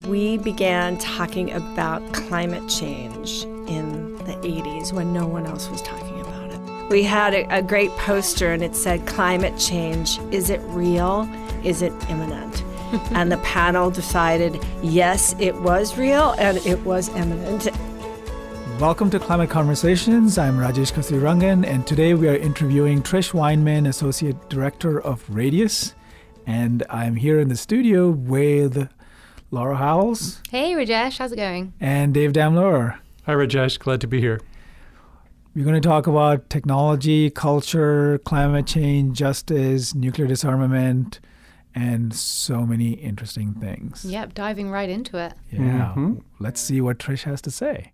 We began talking about climate change in the 80s when no one else was talking about it. We had a great poster and it said, "Climate change, is it real? Is it imminent?" And the panel decided, yes, it was real and it was imminent. Welcome to Climate Conversations. I'm Rajesh Kasurirangan, and today we are interviewing Trish Weinmann, Associate Director of Radius. And I'm here in the studio with Laura Howells. Hey, Rajesh. How's it going? And Dave Damler. Hi, Rajesh. Glad to be here. We're going to talk about technology, culture, climate change, justice, nuclear disarmament, and so many interesting things. Yep, diving right into it. Yeah. Let's see what Trish has to say.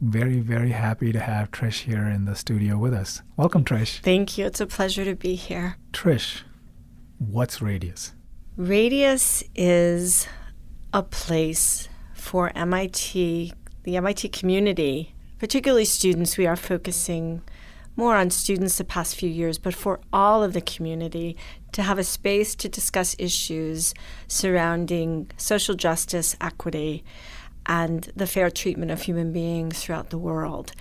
Very, very happy to have Trish here in the studio with us. Welcome, Trish. Thank you. It's a pleasure to be here. Trish, what's Radius? Radius is a place for MIT, the MIT community, particularly students. We are focusing more on students the past few years, but for all of the community to have a space to discuss issues surrounding social justice, equity, and the fair treatment of human beings throughout the world.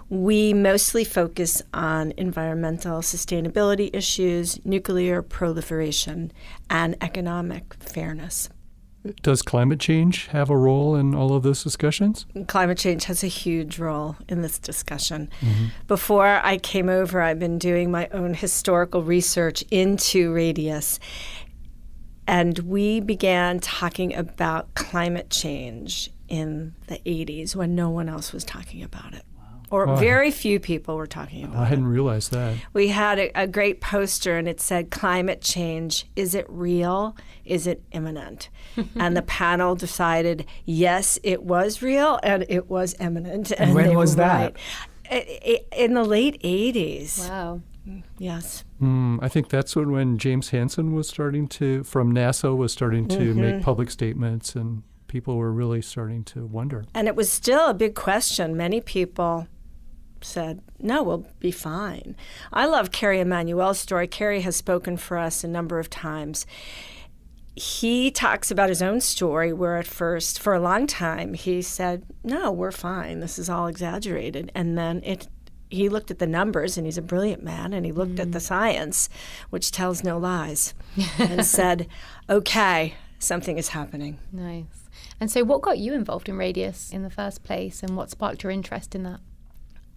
We mostly focus on environmental sustainability issues, nuclear proliferation, and economic fairness. Does climate change have a role in all of those discussions? Climate change has a huge role in this discussion. Before I came over, I've been doing my own historical research into Radius, and we began talking about climate change in the 80s when no one else was talking about it. Or very few people were talking about it. I hadn't realized that. We had a great poster and it said, "Climate change, is it real? Is it imminent?" And the panel decided, yes, it was real and it was imminent. And when was that? Right. In the late 80s. Wow. Yes. I think that's when James Hansen was starting to, from NASA, was starting to make public statements, and people were really starting to wonder. And it was still a big question. Many people said, no, we'll be fine. I love Kerry Emanuel's story. Kerry has spoken for us a number of times. He talks about his own story where at first, for a long time, he said, no, we're fine. This is all exaggerated. And then he looked at the numbers, and he's a brilliant man, and he looked at the science, which tells no lies, and said, okay, something is happening. Nice. And so what got you involved in Radius in the first place, and what sparked your interest in that?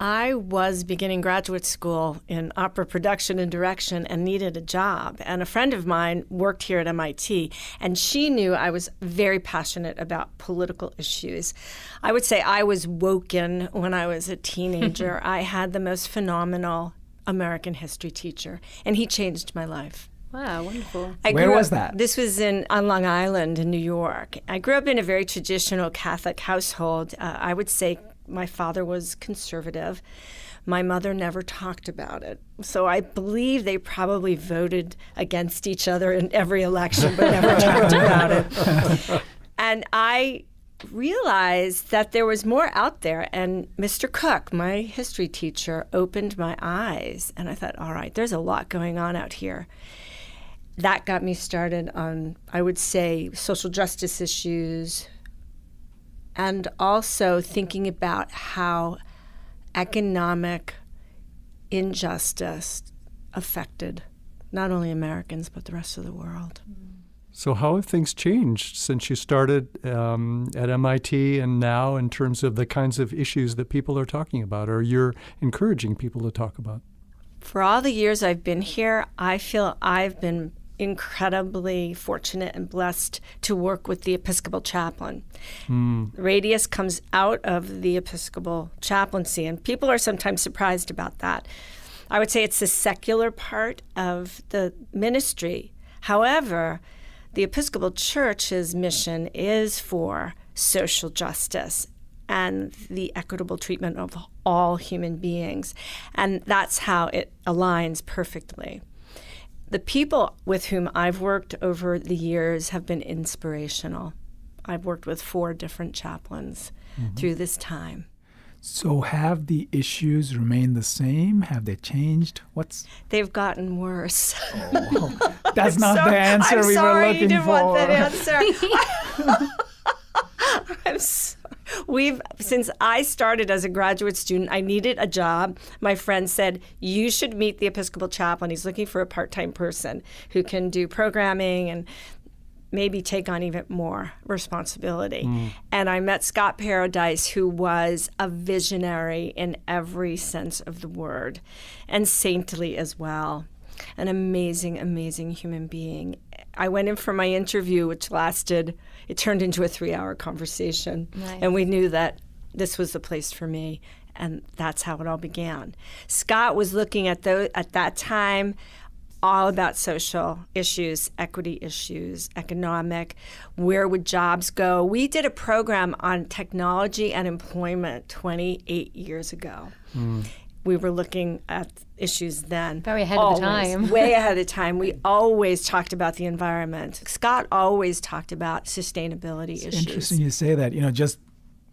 I was beginning graduate school in opera production and direction and needed a job. And a friend of mine worked here at MIT, and she knew I was very passionate about political issues. I would say I was woken when I was a teenager. I had the most phenomenal American history teacher, and he changed my life. Wow, wonderful. Where was that? This was on Long Island in New York. I grew up in a very traditional Catholic household. I would say my father was conservative. My mother never talked about it. So I believe they probably voted against each other in every election, but never talked about it. And I realized that there was more out there. And Mr. Cook, my history teacher, opened my eyes. And I thought, all right, there's a lot going on out here. That got me started on, I would say, social justice issues, and also thinking about how economic injustice affected not only Americans, but the rest of the world. So how have things changed since you started at MIT and now in terms of the kinds of issues that people are talking about, or you're encouraging people to talk about? For all the years I've been here, I feel I've been incredibly fortunate and blessed to work with the Episcopal chaplain. Radius comes out of the Episcopal chaplaincy, and people are sometimes surprised about that. I would say it's the secular part of the ministry. However, the Episcopal Church's mission is for social justice and the equitable treatment of all human beings, and that's how it aligns perfectly. The people with whom I've worked over the years have been inspirational. I've worked with 4 different chaplains through this time. So have the issues remained the same? Have they changed? They've gotten worse. That's not the answer we were looking you didn't for. want that answer. I'm sorry. Since I started as a graduate student, I needed a job. My friend said, you should meet the Episcopal chaplain. He's looking for a part-time person who can do programming and maybe take on even more responsibility. And I met Scott Paradise, who was a visionary in every sense of the word, and saintly as well. An amazing, amazing human being. I went in for my interview, which it turned into a 3-hour conversation. Nice. And we knew that this was the place for me. And that's how it all began. Scott was looking at that time all about social issues, equity issues, economic, where would jobs go. We did a program on technology and employment 28 years ago. We were looking at issues then. Very ahead of the time. Way ahead of time. We always talked about the environment. Scott always talked about sustainability issues. Interesting you say that. Just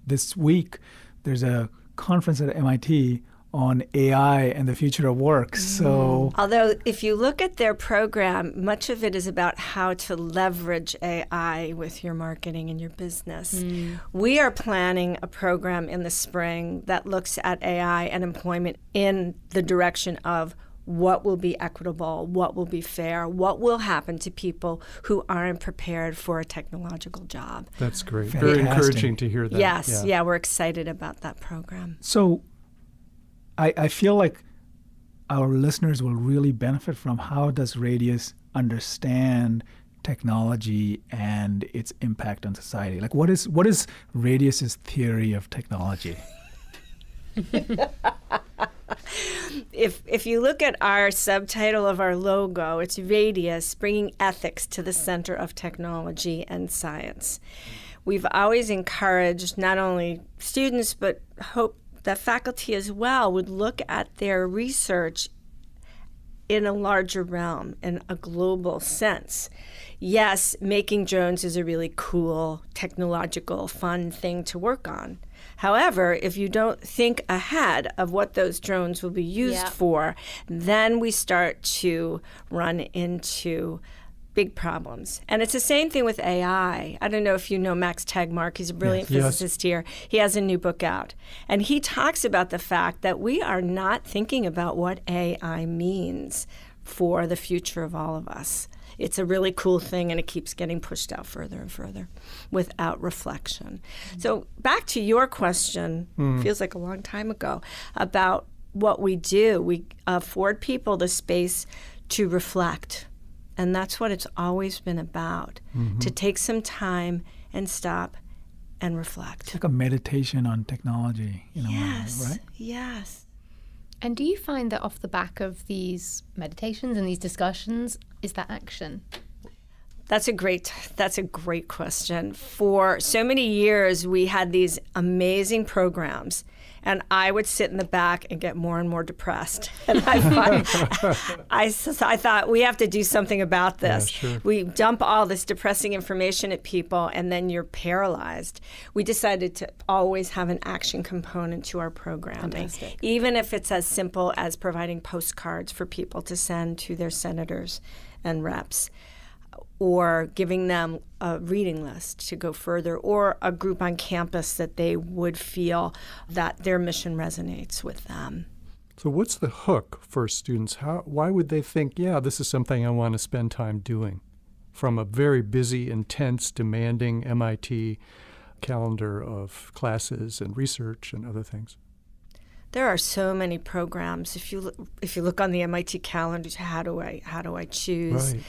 this week, there's a conference at MIT on AI and the future of work. So, although if you look at their program, much of it is about how to leverage AI with your marketing and your business. We are planning a program in the spring that looks at AI and employment in the direction of what will be equitable, what will be fair, what will happen to people who aren't prepared for a technological job. That's great. Fantastic. Very encouraging to hear that. Yes, yeah, we're excited about that program. So I feel like our listeners will really benefit from how does Radius understand technology and its impact on society? Like what is Radius's theory of technology? If you look at our subtitle of our logo, it's Radius, bringing ethics to the center of technology and science. We've always encouraged not only students, but hope that faculty as well would look at their research in a larger realm, in a global sense. Yes, making drones is a really cool, technological, fun thing to work on. However, if you don't think ahead of what those drones will be used for, then we start to run into big problems. And it's the same thing with AI. I don't know if you know Max Tegmark. He's a brilliant physicist here. He has a new book out. And he talks about the fact that we are not thinking about what AI means for the future of all of us. It's a really cool thing, and it keeps getting pushed out further and further without reflection. So back to your question, feels like a long time ago, about what we do. We afford people the space to reflect. And that's what it's always been about, to take some time and stop and reflect. It's like a meditation on technology, Yes, right? yes. And do you find that off the back of these meditations and these discussions, is that action? That's a great question. For so many years, we had these amazing programs, and I would sit in the back and get more and more depressed. And I thought, we have to do something about this. Yeah, sure. We dump all this depressing information at people, and then you're paralyzed. We decided to always have an action component to our programming. Fantastic. Even if it's as simple as providing postcards for people to send to their senators and reps, or giving them a reading list to go further, or a group on campus that they would feel that their mission resonates with them. So what's the hook for students? Why would they think, this is something I want to spend time doing, from a very busy, intense, demanding MIT calendar of classes and research and other things? There are so many programs. If you look on the MIT calendar, how do I choose? Right.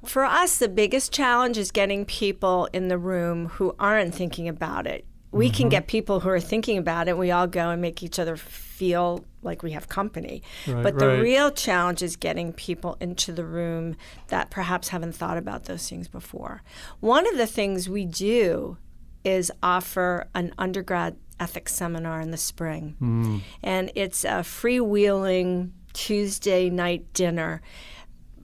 For us, the biggest challenge is getting people in the room who aren't thinking about it. We can get people who are thinking about it. We all go and make each other feel like we have company. But the real challenge is getting people into the room that perhaps haven't thought about those things before. One of the things we do is offer an undergrad ethics seminar in the spring. And it's a freewheeling Tuesday night dinner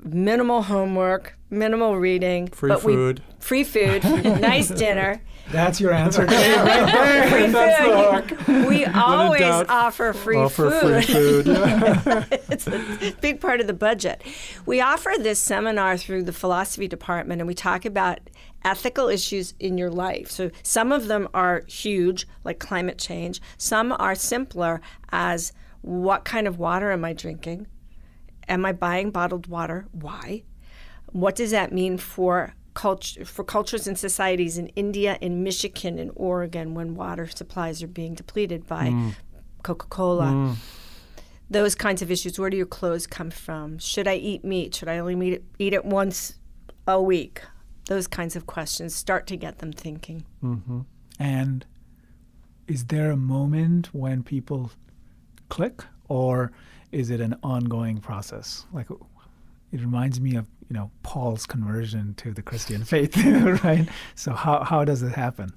minimal homework, minimal reading. Free food. Free food, nice dinner. That's your answer, Dave, right there. Free That's the food. hook. We always doubt, offer free Offer food. free food. Yeah. It's a big part of the budget. We offer this seminar through the philosophy department, and we talk about ethical issues in your life. So some of them are huge, like climate change. Some are simpler, as what kind of water am I drinking? Am I buying bottled water? Why? What does that mean for cultures and societies in India, in Michigan, in Oregon, when water supplies are being depleted by Coca-Cola? Those kinds of issues. Where do your clothes come from? Should I eat meat? Should I only eat it once a week? Those kinds of questions start to get them thinking. Mm-hmm. And is there a moment when people click, or is it an ongoing process? Like, it reminds me of, Paul's conversion to the Christian faith, right? So how does it happen?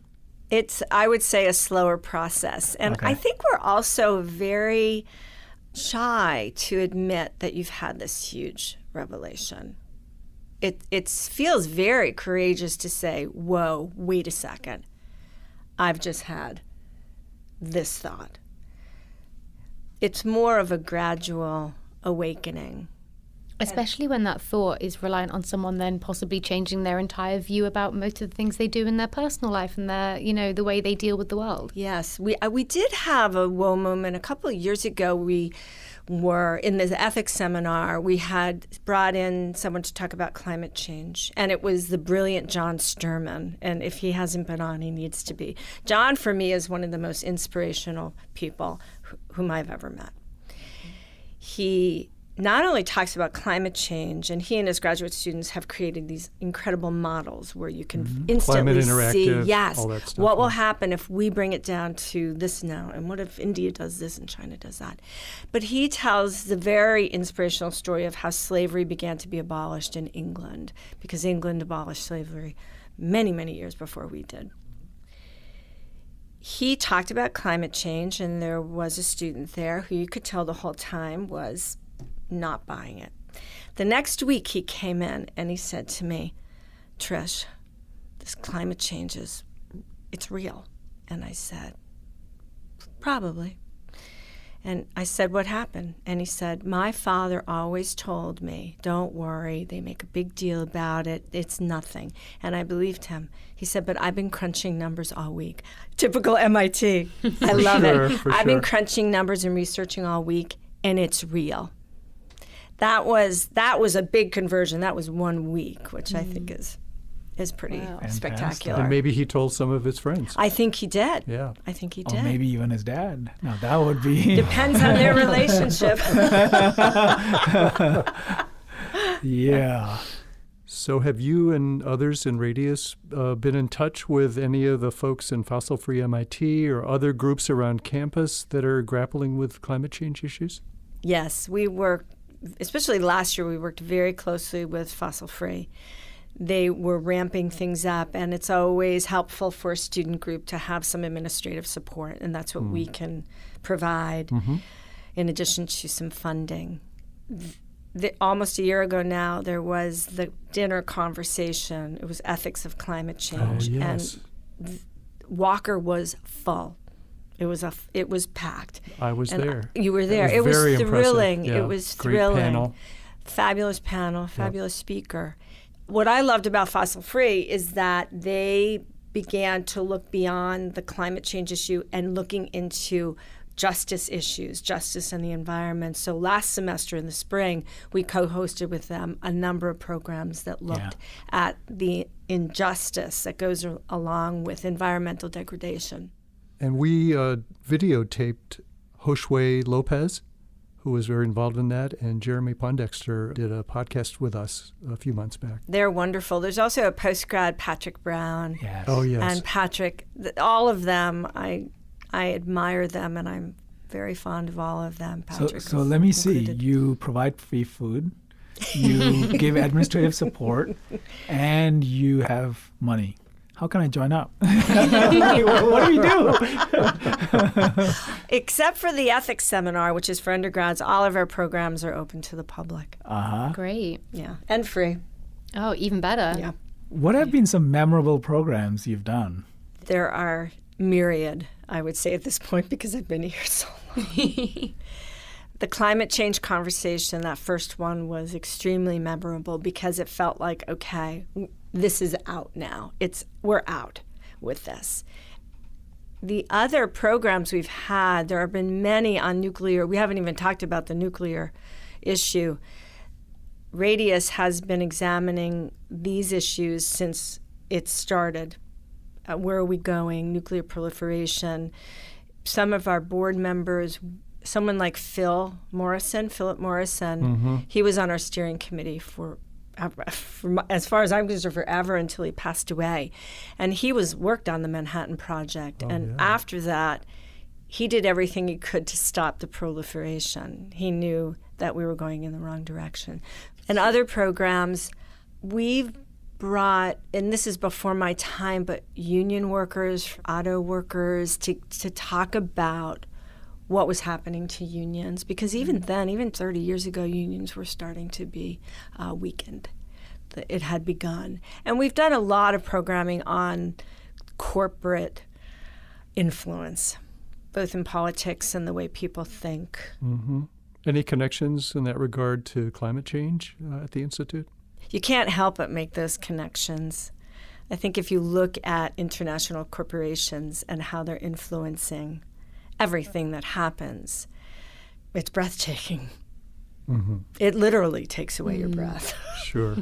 It's, I would say, a slower process. And Okay. I think we're also very shy to admit that you've had this huge revelation. It feels very courageous to say, whoa, wait a second. I've just had this thought. It's more of a gradual awakening. Especially when that thought is reliant on someone then possibly changing their entire view about most of the things they do in their personal life and their, the way they deal with the world. Yes, we did have a whoa moment. A couple of years ago, we were in the ethics seminar. We had brought in someone to talk about climate change, and it was the brilliant John Sturman. And if he hasn't been on, he needs to be. John, for me, is one of the most inspirational people whom I've ever met. He not only talks about climate change, and he and his graduate students have created these incredible models where you can instantly see, all that stuff, what will happen if we bring it down to this now, and what if India does this and China does that. But he tells the very inspirational story of how slavery began to be abolished in England, because England abolished slavery many, many years before we did. He talked about climate change, and there was a student there who you could tell the whole time was not buying it. The next week he came in and he said to me, Trish, this climate change it's real. And I said, probably. And I said, what happened? And he said, my father always told me, don't worry, they make a big deal about it, it's nothing. And I believed him. He said, but I've been crunching numbers all week. Typical MIT. I love it. I've been crunching numbers and researching all week, and it's real. That was a big conversion. That was 1 week, which I think is pretty spectacular. And maybe he told some of his friends. I think he did. Yeah. I think he did. Or maybe even his dad. No, that would be... Depends on their relationship. Yeah. So have you and others in Radius been in touch with any of the folks in Fossil Free MIT or other groups around campus that are grappling with climate change issues? Yes, we work, especially last year, we worked very closely with Fossil Free. They were ramping things up, and it's always helpful for a student group to have some administrative support, and that's what we can provide in addition to some funding. Almost a year ago now, there was the dinner conversation. It was ethics of climate change, yes. and Walker was full. It was packed. I was there. You were there. It was thrilling. Yeah. It was Great thrilling. Panel, fabulous speaker. What I loved about Fossil Free is that they began to look beyond the climate change issue and looking into justice issues, justice and the environment. So last semester in the spring, we co-hosted with them a number of programs that looked at the injustice that goes along with environmental degradation. And we videotaped Josué Lopez, who was very involved in that, and Jeremy Pondexter did a podcast with us a few months back. They're wonderful. There's also a postgrad, Patrick Brown. Yes. Oh, yes. And Patrick, all of them, I admire them, and I'm very fond of all of them. Patrick So let me see. included. You provide free food, you give administrative support, and you have money. How can I join up? What do we do? Except for the ethics seminar, which is for undergrads, all of our programs are open to the public. Great. Yeah, and free. Oh, even better. Yeah. What have been some memorable programs you've done? There are myriad, I would say at this point, because I've been here so long. The climate change conversation, that first one, was extremely memorable because it felt like, okay, this is out now. We're out with this. The other programs we've had, there have been many on nuclear. We haven't even talked about the nuclear issue. Radius has been examining these issues since it started. Where are we going? Nuclear proliferation. Some of our board members, someone like Philip Morrison, he was on our steering committee for as far as I'm concerned, forever until he passed away. And he worked on the Manhattan Project. After that, he did everything he could to stop the proliferation. He knew that we were going in the wrong direction. And other programs, we've brought, and this is before my time, but union workers, auto workers, to talk about what was happening to unions, because even then, even 30 years ago, unions were starting to be weakened. It had begun. And we've done a lot of programming on corporate influence, both in politics and the way people think. Mm-hmm. Any connections in that regard to climate change at the Institute? You can't help but make those connections. I think if you look at international corporations and how they're influencing everything that happens, it's breathtaking. Mm-hmm. It literally takes away your breath. Sure.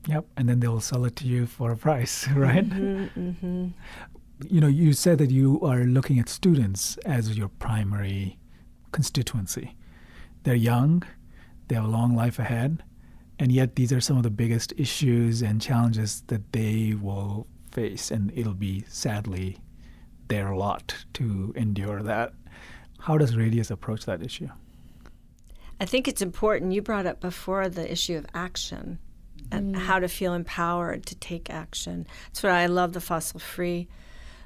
Yep, and then they'll sell it to you for a price, right? Mm-hmm, mm-hmm. You know, you said that you are looking at students as your primary constituency. They're young, they have a long life ahead, and yet these are some of the biggest issues and challenges that they will face, and it'll be, sadly, their lot to endure that. How does Radius approach that issue? I think it's important. You brought up before the issue of action and how to feel empowered to take action. That's why I love the fossil-free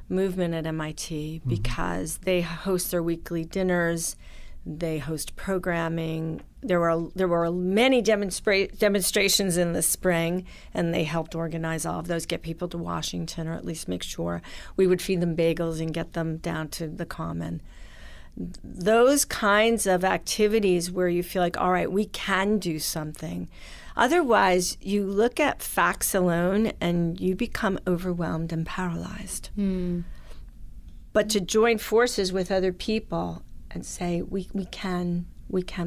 movement at MIT, because they host their weekly dinners, they host programming. There were many demonstrations in the spring, and they helped organize all of those, get people to Washington, or at least make sure we would feed them bagels and get them down to the Common. Those kinds of activities where you feel like, all right, we can do something. Otherwise, you look at facts alone and you become overwhelmed and paralyzed. But to join forces with other people and say, we can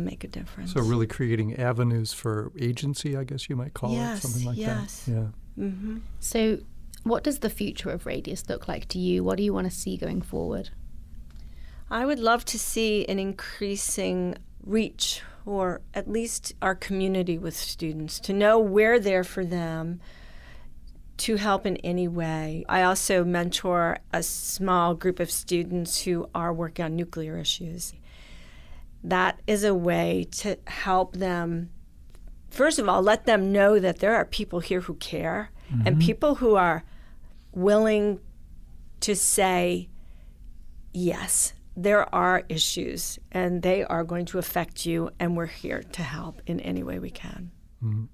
make a difference. So really creating avenues for agency, I guess you might call it, something like that. Yeah. Mm-hmm. So what does the future of Radius look like to you? What do you want to see going forward? I would love to see an increasing reach, or at least our community with students, to know we're there for them, to help in any way. I also mentor a small group of students who are working on nuclear issues. That is a way to help them, first of all, let them know that there are people here who care, and people who are willing to say, yes, there are issues, and they are going to affect you, and we're here to help in any way we can. Mm-hmm.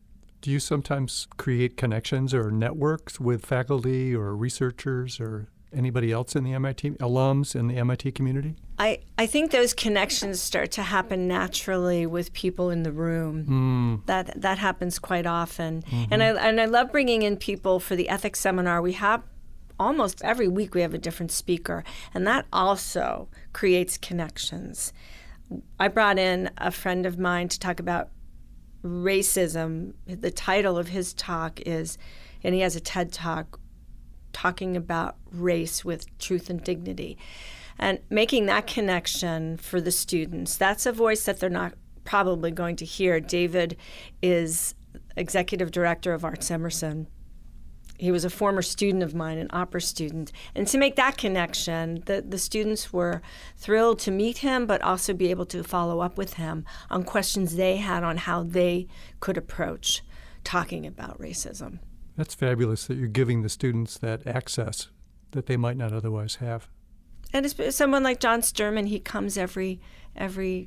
Do you sometimes create connections or networks with faculty or researchers or anybody else in the MIT, alums in the MIT community? I think those connections start to happen naturally with people in the room. That happens quite often. And I love bringing in people for the ethics seminar. We have almost every week we have a different speaker, and that also creates connections. I brought in a friend of mine to talk about racism. The title of his talk is, and he has a TED Talk talking about race with truth and dignity. And making that connection for the students, that's a voice that they're not probably going to hear. David is executive director of Arts Emerson. He was a former student of mine, an opera student. And to make that connection, the students were thrilled to meet him, but also be able to follow up with him on questions they had on how they could approach talking about racism. That's fabulous that you're giving the students that access that they might not otherwise have. And it's someone like John Sturman, he comes every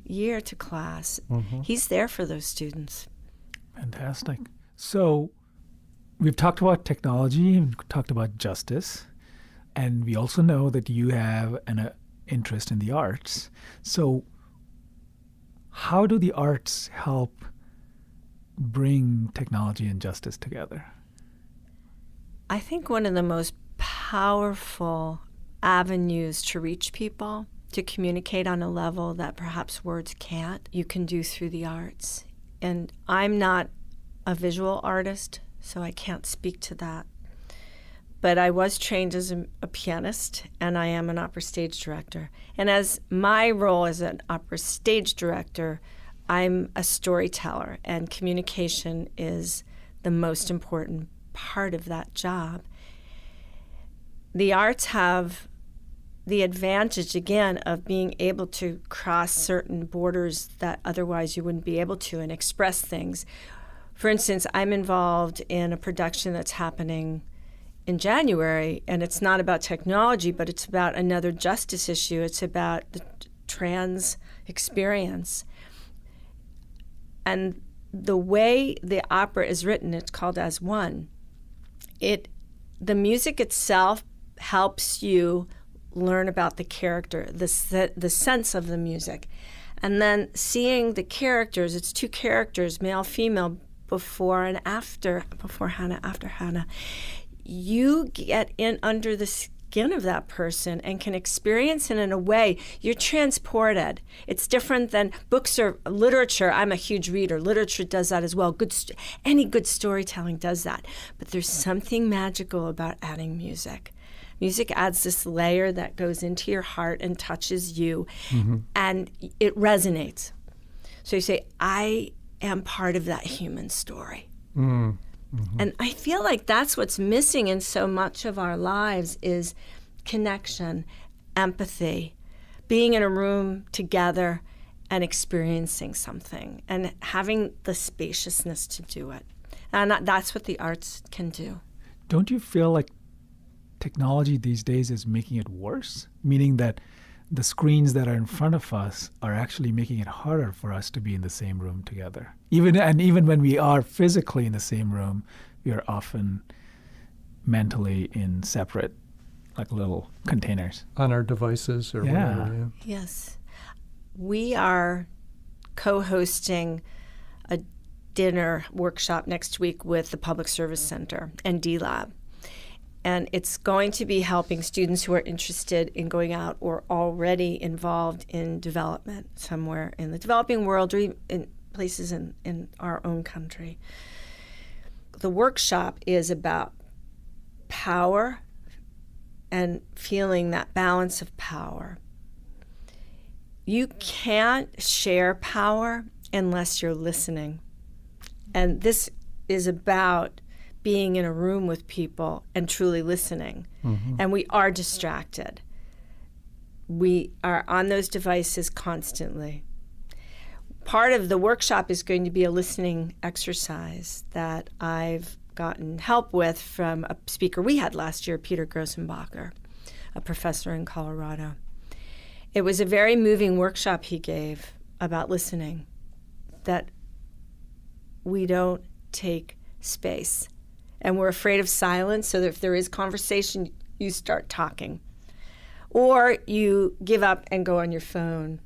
year to class. He's there for those students. Fantastic. So we've talked about technology, we've talked about justice, and we also know that you have an interest in the arts. So how do the arts help bring technology and justice together? I think one of the most powerful avenues to reach people, to communicate on a level that perhaps words can't, you can do through the arts. And I'm not a visual artist, so I can't speak to that. But I was trained as a pianist, and I am an opera stage director. And as my role as an opera stage director, I'm a storyteller, and communication is the most important part of that job. The arts have the advantage, again, of being able to cross certain borders that otherwise you wouldn't be able to and express things. For instance, I'm involved in a production that's happening in January, and it's not about technology, but it's about another justice issue. It's about the trans experience. And the way the opera is written, it's called As One. The music itself helps you learn about the character, the sense of the music. And then seeing the characters, it's two characters, male, female, before and after Hannah, after Hannah. You get in under the skin of that person and can experience it in a way you're transported. It's different than books or literature. I'm a huge reader. Literature does that as well. Any good storytelling does that. But there's something magical about adding music. Music adds this layer that goes into your heart and touches you, and it resonates. So you say, I am part of that human story. And I feel like that's what's missing in so much of our lives is connection, empathy, being in a room together and experiencing something and having the spaciousness to do it. And that's what the arts can do. Don't you feel like technology these days is making it worse? Meaning that the screens that are in front of us are actually making it harder for us to be in the same room together. Even when we are physically in the same room, we are often mentally in separate, like little containers. On our devices or whatever. Yeah. Yes. We are co-hosting a dinner workshop next week with the Public Service Center and D-Lab. And it's going to be helping students who are interested in going out or already involved in development somewhere in the developing world or even in places in our own country. The workshop is about power and feeling that balance of power. You can't share power unless you're listening. And this is about being in a room with people and truly listening. And we are distracted. We are on those devices constantly. Part of the workshop is going to be a listening exercise that I've gotten help with from a speaker we had last year, Peter Grossenbacher, a professor in Colorado. It was a very moving workshop he gave about listening, that we don't take space. And we're afraid of silence, so that if there is conversation, you start talking. Or you give up and go on your phone.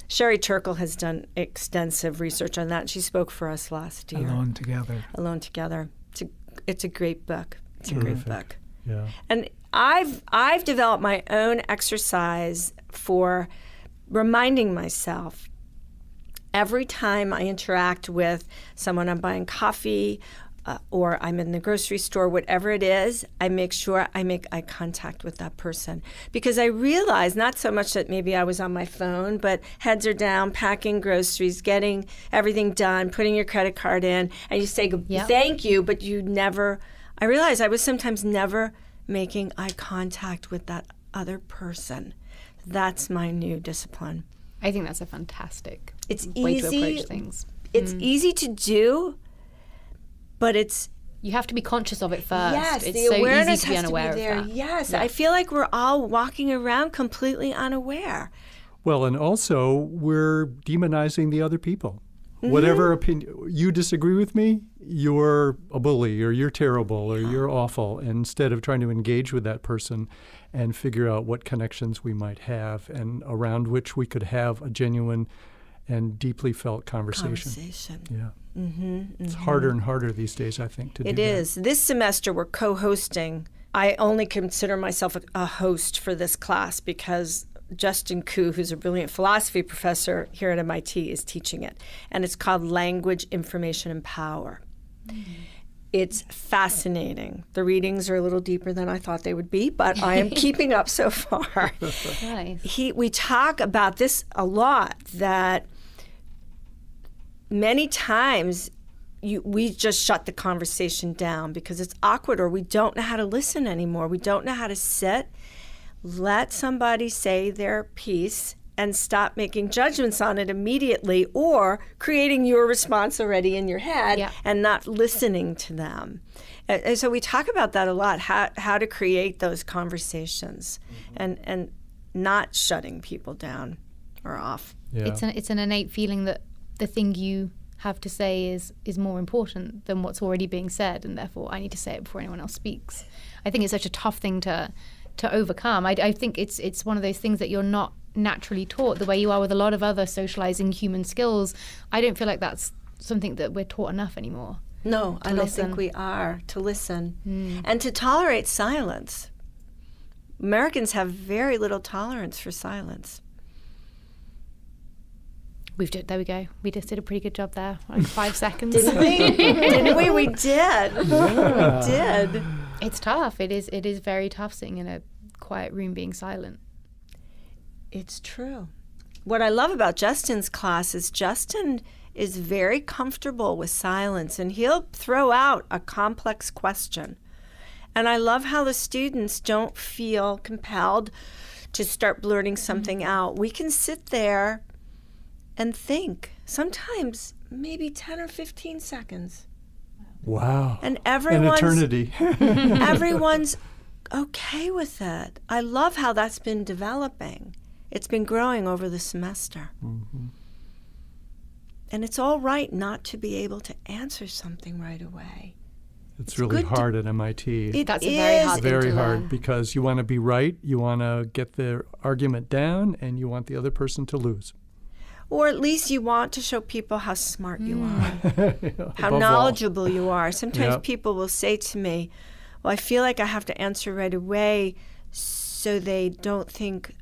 Sherry Turkle has done extensive research on that, and she spoke for us last year. Alone Together. Alone Together. It's a great book. It's a great book. Yeah. And I've developed my own exercise for reminding myself every time I interact with someone, I'm buying coffee, or I'm in the grocery store, whatever it is, I make sure I make eye contact with that person. Because I realize not so much that maybe I was on my phone, but heads are down, packing groceries, getting everything done, putting your credit card in, and you say thank you, but you never, I realize I was sometimes never making eye contact with that other person. That's my new discipline. I think that's a fantastic way to approach things. It's easy to do, but it's You have to be conscious of it first. Yes, it's the so awareness easy to be has unaware to be there. of that. Yes, Yeah. I feel like we're all walking around completely unaware. Well, and also we're demonizing the other people. Whatever opinion, you disagree with me, you're a bully, or you're terrible, or you're awful, instead of trying to engage with that person and figure out what connections we might have and around which we could have a genuine and deeply felt conversation. Yeah. It's harder and harder these days, I think, to do that. It is. This semester we're co-hosting. I only consider myself a host for this class because Justin Koo, who's a brilliant philosophy professor here at MIT, is teaching it. And it's called Language, Information, and Power. It's fascinating. The readings are a little deeper than I thought they would be, but I am keeping up so far. Nice. We talk about this a lot, that many times we just shut the conversation down because it's awkward, or we don't know how to listen anymore. We don't know how to sit, let somebody say their piece, and stop making judgments on it immediately, or creating your response already in your head and not listening to them. And so we talk about that a lot, how to create those conversations and not shutting people down or off. Yeah. It's an innate feeling that the thing you have to say is more important than what's already being said, and therefore I need to say it before anyone else speaks. I think it's such a tough thing to overcome. I think it's one of those things that you're not naturally taught the way you are with a lot of other socializing human skills. I don't feel like that's something that we're taught enough anymore. No, I don't think we are, to listen and to tolerate silence. Americans have very little tolerance for silence. There we go. We just did a pretty good job there. Like 5 seconds. Didn't we? Didn't we? We did. Yeah. We did. It's tough. It is very tough sitting in a quiet room being silent. It's true. What I love about Justin's class is Justin is very comfortable with silence, and he'll throw out a complex question. And I love how the students don't feel compelled to start blurting something out. We can sit there and think, sometimes maybe 10 or 15 seconds. Wow. And An eternity. everyone's okay with it. I love how that's been developing. It's been growing over the semester. And it's all right not to be able to answer something right away. It's really hard at MIT. That's a very hard thing Very to hard learn. because you want to be right, you want to get the argument down, and you want the other person to lose. Or at least you want to show people how smart you are, how Above all. knowledgeable you are. Sometimes Yep. people will say to me, well, I feel like I have to answer right away so they don't think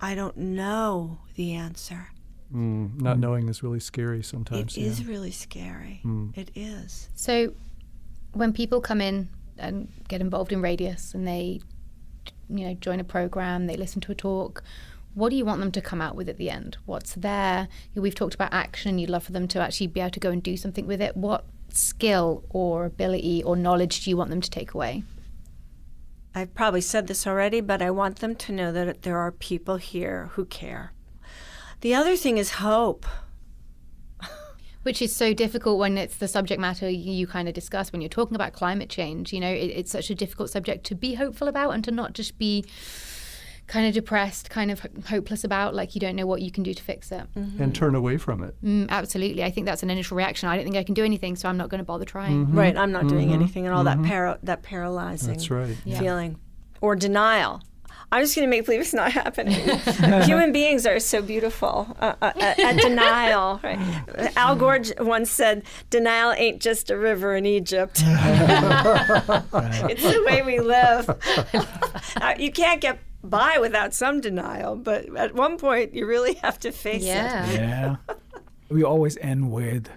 I don't know the answer. Not knowing is really scary sometimes. It is really scary. It is. So when people come in and get involved in Radius and they join a program, they listen to a talk, what do you want them to come out with at the end? What's there? We've talked about action. You'd love for them to actually be able to go and do something with it. What skill or ability or knowledge do you want them to take away? I've probably said this already, but I want them to know that there are people here who care. The other thing is hope. Which is so difficult when it's the subject matter you kind of discuss when you're talking about climate change. It's such a difficult subject to be hopeful about and to not just be kind of depressed, kind of hopeless about, like you don't know what you can do to fix it. And turn away from it. Absolutely. I think that's an initial reaction. I don't think I can do anything, so I'm not going to bother trying. Right, I'm not doing anything, and all that paralyzing That's right. feeling. Or denial. I'm just going to make believe it's not happening. Human beings are so beautiful at denial. Right? Al Gore once said, denial ain't just a river in Egypt. It's the way we live. You can't get by without some denial, but at one point you really have to face it. Yeah. We always end with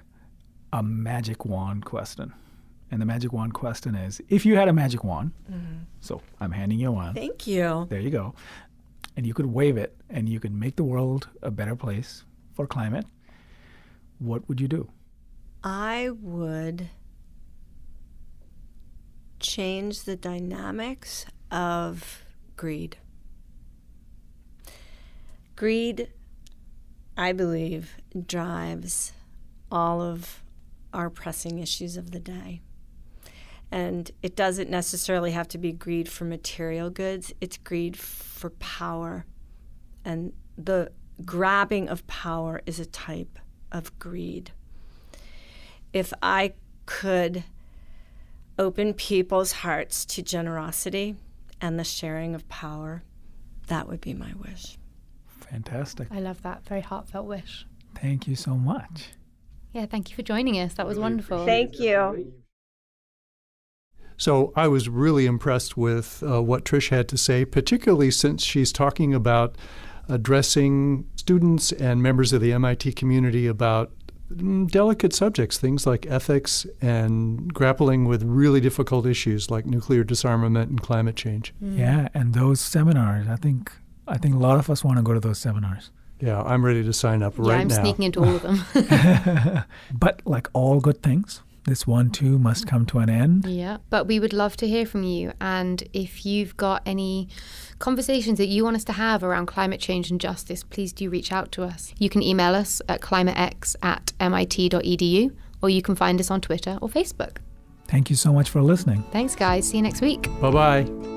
a magic wand question. And the magic wand question is, if you had a magic wand, so I'm handing you a wand. Thank you. There you go. And you could wave it and you could make the world a better place for climate, what would you do? I would change the dynamics of greed. Greed, I believe, drives all of our pressing issues of the day. And it doesn't necessarily have to be greed for material goods. It's greed for power. And the grabbing of power is a type of greed. If I could open people's hearts to generosity and the sharing of power, that would be my wish. Fantastic. I love that. Very heartfelt wish. Thank you so much. Yeah, thank you for joining us. That was wonderful. Thank you. So I was really impressed with what Trish had to say, particularly since she's talking about addressing students and members of the MIT community about delicate subjects, things like ethics and grappling with really difficult issues like nuclear disarmament and climate change. Yeah, and those seminars, I think a lot of us want to go to those seminars. Yeah, I'm ready to sign up right I'm now. sneaking into all of them. But like all good things, this one too must come to an end. Yeah, but we would love to hear from you. And if you've got any conversations that you want us to have around climate change and justice, please do reach out to us. You can email us at climatex@mit.edu, or you can find us on Twitter or Facebook. Thank you so much for listening. Thanks, guys. See you next week. Bye-bye.